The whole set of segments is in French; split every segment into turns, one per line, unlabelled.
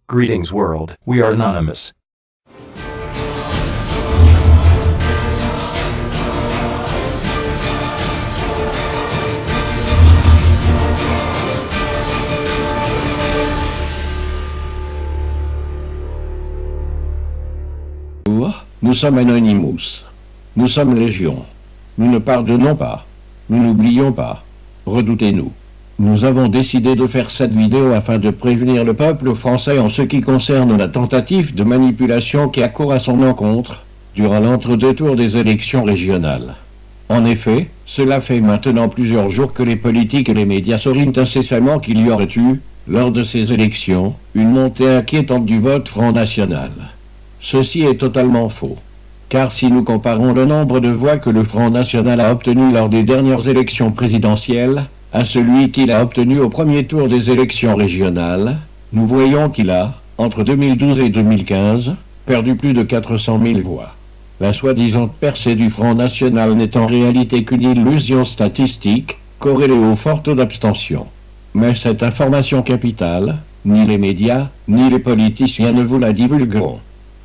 Greetings world, we are anonymous.
Nous sommes Anonymous. Nous sommes Légion. Nous ne pardonnons pas. Nous n'oublions pas. Redoutez-nous. Nous avons décidé de faire cette vidéo afin de prévenir le peuple français en ce qui concerne la tentative de manipulation qui accourt à son encontre durant l'entre-deux tours des élections régionales. En effet, cela fait maintenant plusieurs jours que les politiques et les médias soulignent incessamment qu'il y aurait eu, lors de ces élections, une montée inquiétante du vote Front National. Ceci est totalement faux. Car si nous comparons le nombre de voix que le Front National a obtenu lors des dernières élections présidentielles à celui qu'il a obtenu au premier tour des élections régionales, nous voyons qu'il a, entre 2012 et 2015, perdu plus de 400 000 voix. La soi-disant percée du Front National n'est en réalité qu'une illusion statistique corrélée au fort taux d'abstention. Mais cette information capitale, ni les médias, ni les politiciens ne vous la divulgueront.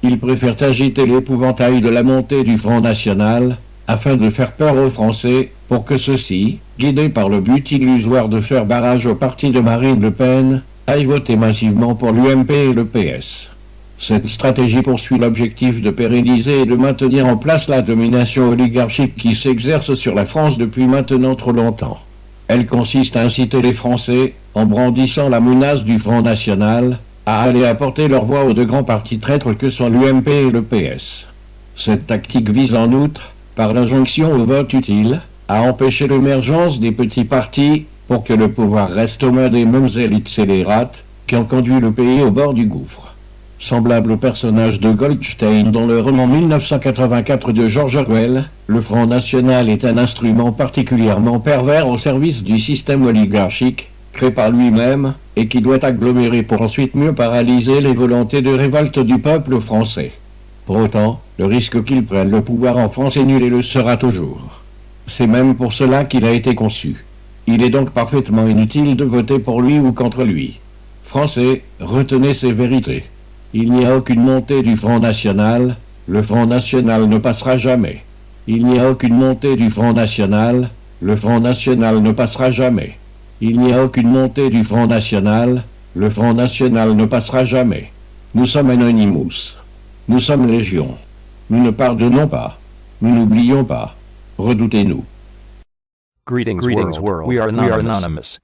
Ils préfèrent agiter l'épouvantail de la montée du Front National afin de faire peur aux Français pour que ceux-ci, guidés par le but illusoire de faire barrage au parti de Marine Le Pen, aillent voter massivement pour l'UMP et le PS. Cette stratégie poursuit l'objectif de pérenniser et de maintenir en place la domination oligarchique qui s'exerce sur la France depuis maintenant trop longtemps. Elle consiste à inciter les Français, en brandissant la menace du Front National, à aller apporter leur voix aux deux grands partis traîtres que sont l'UMP et le PS. Cette tactique vise en outre, par l'injonction au vote utile, à empêcher l'émergence des petits partis pour que le pouvoir reste aux mains des mêmes élites scélérates qui ont conduit le pays au bord du gouffre. Semblable au personnage de Goldstein dans le roman 1984 de George Orwell, le Front National est un instrument particulièrement pervers au service du système oligarchique, créé par lui-même, et qui doit agglomérer pour ensuite mieux paralyser les volontés de révolte du peuple français. Pour autant, le risque qu'il prenne le pouvoir en France est nul et le sera toujours. C'est même pour cela qu'il a été conçu. Il est donc parfaitement inutile de voter pour lui ou contre lui. Français, retenez ces vérités. Il n'y a aucune montée du Front National, le Front National ne passera jamais. Il n'y a aucune montée du Front National, le Front National ne passera jamais. Il n'y a aucune montée du Front National, le Front National ne passera jamais. Nous sommes Anonymous. Nous sommes Légion. Nous ne pardonnons pas. Nous n'oublions pas. Redoutez-nous.
Greetings world, we are anonymous.